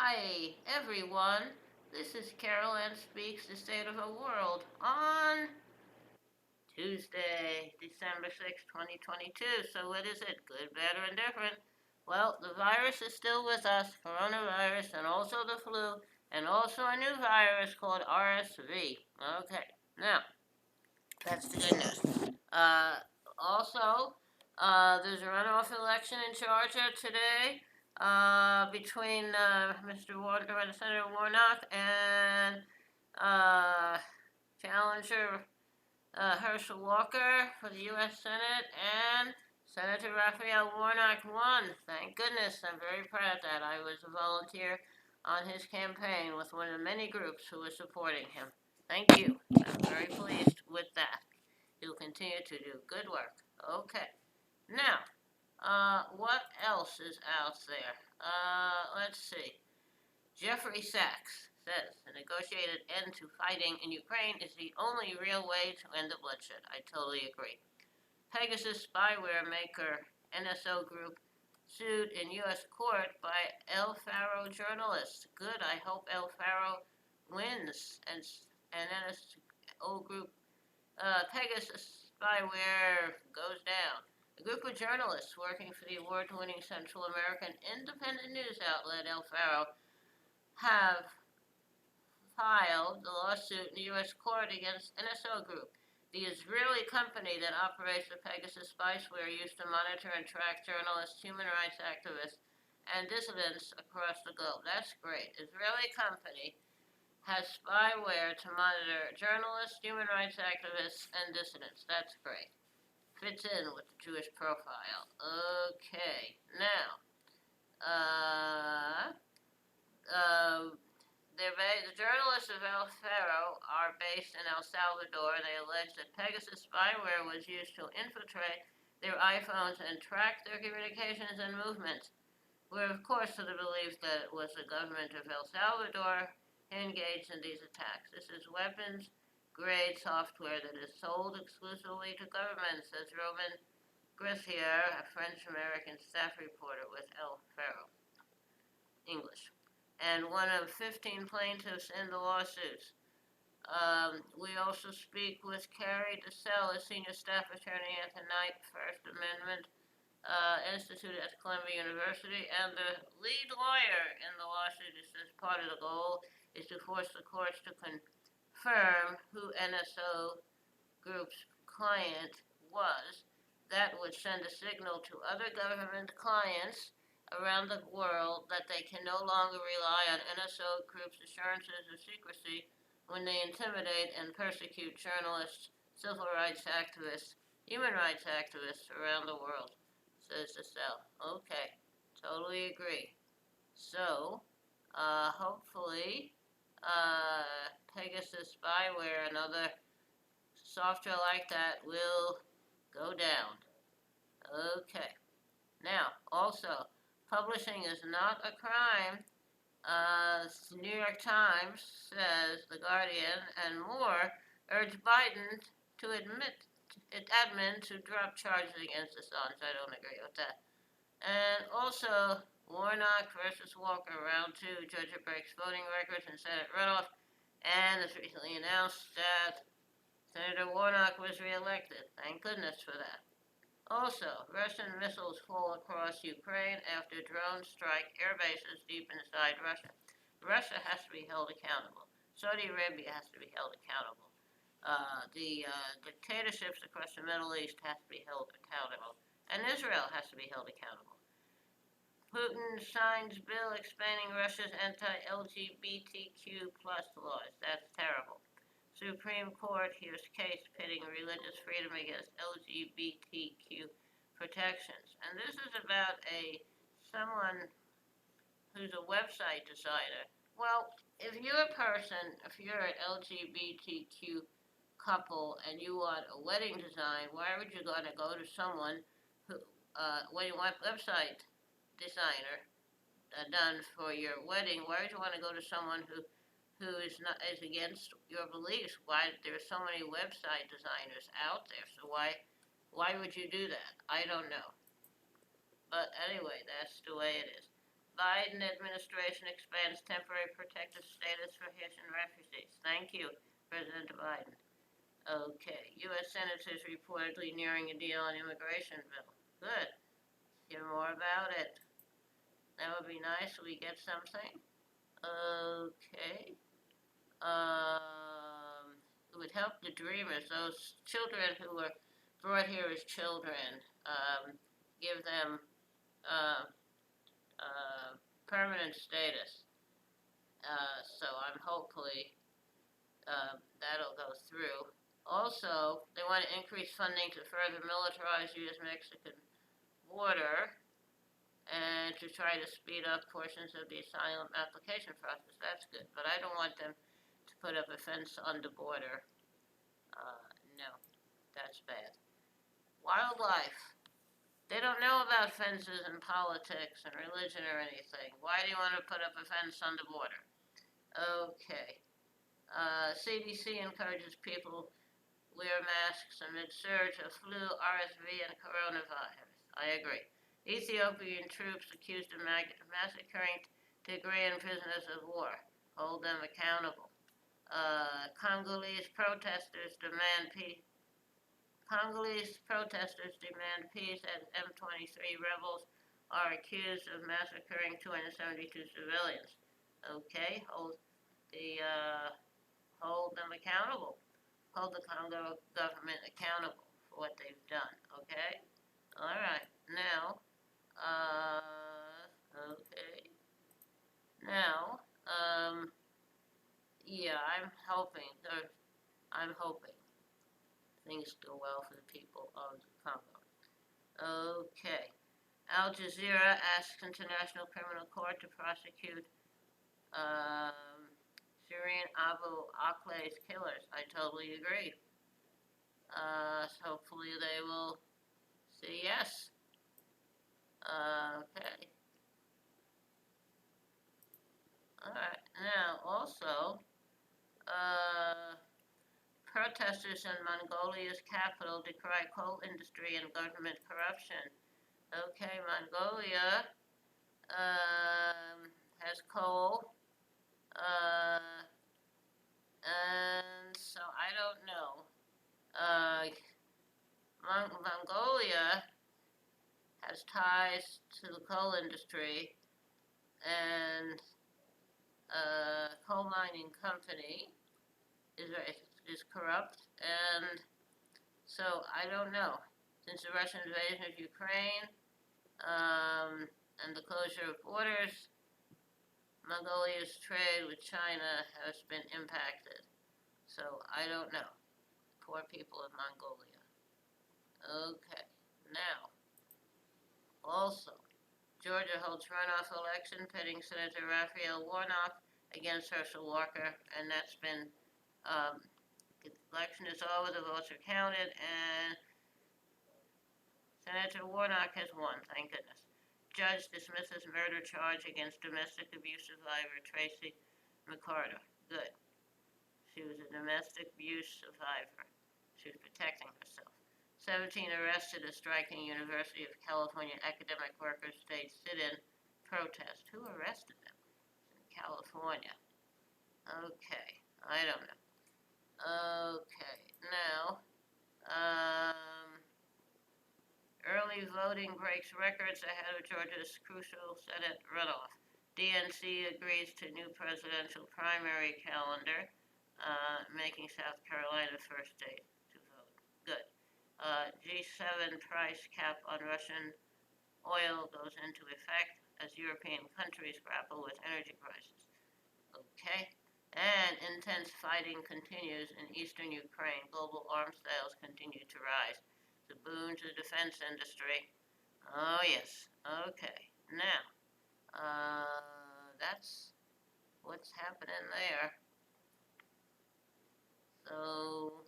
Hi, everyone. This is Carol Ann Speaks the State of the World on Tuesday, December 6th, 2022. So, what is it? Good, bad, or indifferent? Well, the virus is still with us, coronavirus, and also the flu, and also a new virus called RSV. Okay, now, that's the good news. Also, there's a runoff election in Georgia today between Mr. Senator Warnock and uh, challenger Herschel Walker for the U.S. Senate, and Senator Raphael Warnock won. Thank goodness. I'm very proud that I was a volunteer on his campaign with one of the many groups who was supporting him. Thank you. I'm very pleased with that. He'll continue to do good work. Okay. Now, what else is out there? Let's see. Jeffrey Sachs says the negotiated end to fighting in Ukraine is the only real way to end the bloodshed. I totally agree. Pegasus spyware maker NSO Group sued in U.S. court by El Faro journalists. Good. I hope El Faro wins and NSO Group Pegasus spyware goes down. A group of journalists working for the award-winning Central American independent news outlet El Faro have filed the lawsuit in the U.S. court against NSO Group, the Israeli company that operates the Pegasus spyware used to monitor and track journalists, human rights activists, and dissidents across the globe. That's great. Israeli company has spyware to monitor journalists, human rights activists, and dissidents. That's great. Fits in with the Jewish profile. Okay, now, uh, uh, the journalists of El Faro are based in El Salvador. They allege that Pegasus spyware was used to infiltrate their iPhones and track their communications and movements. We're, of course, of the belief that it was the government of El Salvador engaged in these attacks. This is weapons grade software that is sold exclusively to governments, says Roman Gressier, a French American staff reporter with El Faro. English. And one of 15 plaintiffs in the lawsuits. We also speak with Carrie DeSelle, a senior staff attorney at the Knight First Amendment Institute at Columbia University, and the lead lawyer in the lawsuit. It says part of the goal is to force the courts to confirm who NSO Group's client was. That would send a signal to other government clients around the world that they can no longer rely on NSO Group's assurances of secrecy when they intimidate and persecute journalists, civil rights activists, human rights activists around the world, says DeSelle. Okay, totally agree. So, hopefully, Pegasus spyware and other software like that will go down. Okay. Now, also, publishing is not a crime. The New York Times says The Guardian and more urge Biden to admin to drop charges against Assange. I don't agree with that. And also, Warnock versus Walker, round two. Judge breaks voting records in Senate runoff, and it's recently announced that Senator Warnock was reelected. Thank goodness for that. Also, Russian missiles fall across Ukraine after drones strike air bases deep inside Russia. Russia has to be held accountable. Saudi Arabia has to be held accountable. The dictatorships across the Middle East have to be held accountable. And Israel has to be held accountable. Putin signs bill expanding Russia's anti-LGBTQ plus laws. That's terrible. Supreme Court hears case pitting religious freedom against LGBTQ protections. And this is about someone who's a website designer. Well, if you're an LGBTQ couple and you want a wedding design, why would you gonna go to someone who, when you want website designer done for your wedding, why would you want to go to someone who is against your beliefs? Why there's so many website designers out there? So why would you do that? I don't know. But anyway, that's the way it is. Biden administration expands temporary protective status for Haitian refugees. Thank you, President Biden. Okay, U.S. senators reportedly nearing a deal on immigration bill. Good. Hear more about it. That would be nice. We get something. Okay. It would help the dreamers, those children who were brought here as children. Give them uh, permanent status. So I'm hopefully that'll go through. Also, they want to increase funding to further militarize U.S.-Mexican border and to try to speed up portions of the asylum application process. That's good, but I don't want them to put up a fence on the border. No, that's bad. Wildlife. They don't know about fences and politics and religion or anything. Why do you want to put up a fence on the border? Okay. CDC encourages people wear masks amid surge of flu, RSV, and coronavirus. I agree. Ethiopian troops accused of massacring Tigrayan prisoners of war. Hold them accountable. Congolese protesters demand peace. Congolese protesters demand peace as M23 rebels are accused of massacring 272 civilians. Okay, hold them accountable. Hold the Congo government accountable for what they've done. Okay. All right. Now, okay. Now, yeah, I'm hoping things go well for the people of the Congo. Okay. Al Jazeera asks International Criminal Court to prosecute Syrian Abu Akleh's killers. I totally agree. Hopefully they will say yes. Okay. Alright, now also, protesters in Mongolia's capital decry coal industry and government corruption. Okay, Mongolia has coal, and so I don't know. Mongolia has ties to the coal industry and coal mining company is corrupt, and so I don't know. Since the Russian invasion of Ukraine and the closure of borders, Mongolia's trade with China has been impacted. So I don't know. Poor people of Mongolia. Okay, now, also, Georgia holds runoff election pitting Senator Raphael Warnock against Herschel Walker, and that's been, the election is over, the votes are counted, and Senator Warnock has won, thank goodness. Judge dismisses murder charge against domestic abuse survivor Tracy McCarter. Good. She was a domestic abuse survivor. She was protecting herself. 17 arrested at striking University of California academic workers state sit-in protest. Who arrested them? In California. Okay, I don't know. Okay, now, early voting breaks records ahead of Georgia's crucial Senate runoff. DNC agrees to new presidential primary calendar, making South Carolina first state to vote. Good. G7 price cap on Russian oil goes into effect as European countries grapple with energy prices. Okay. And intense fighting continues in eastern Ukraine. Global arms sales continue to rise. The boon to the defense industry. Oh, yes. Okay. Now, that's what's happening there. So,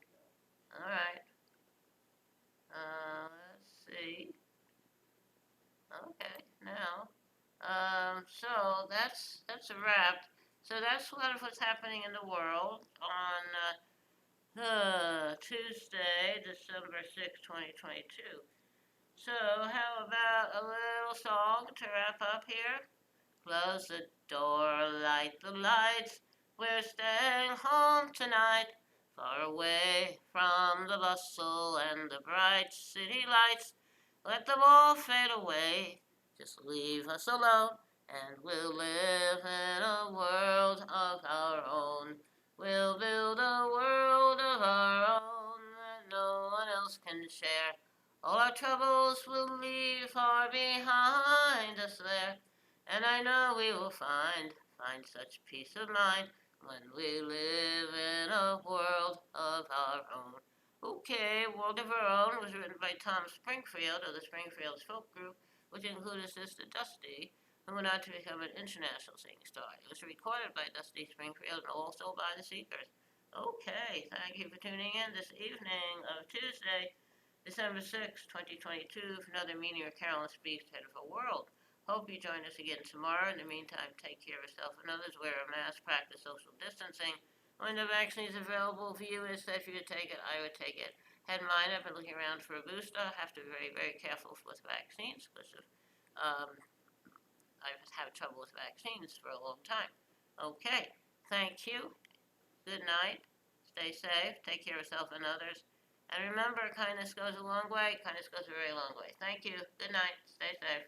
all right. Let's see. Okay. Now, so that's a wrap. So that's what's happening in the world on Tuesday, December 6, 2022. So how about a little song to wrap up here? Close the door, light the lights. We're staying home tonight, far away from the bustle and the bright city lights. Let them all fade away. Just leave us alone, and we'll live in a world of our own. We'll build a world of our own that no one else can share. All our troubles will leave far behind us there. And I know we will find such peace of mind when we live in a world of our own. Okay, World of Our Own was written by Tom Springfield of the Springfield Folk Group, which included Sister Dusty, who went on to become an international singing star. It was recorded by Dusty Springfield and also by the Seekers. Okay, thank you for tuning in this evening of Tuesday, December 6, 2022, for another Meaning of Carolyn Speaks Head of a World. Hope you join us again tomorrow. In the meantime, take care of yourself and others, wear a mask, practice social distancing. When the vaccine is available for you, it's safe for you to take it. I would take it. Had mine. I've been looking around for a booster. I have to be very, very careful with vaccines because I've had trouble with vaccines for a long time. Okay, thank you. Good night. Stay safe. Take care of yourself and others. And remember, kindness goes a long way. Kindness goes a very long way. Thank you. Good night. Stay safe.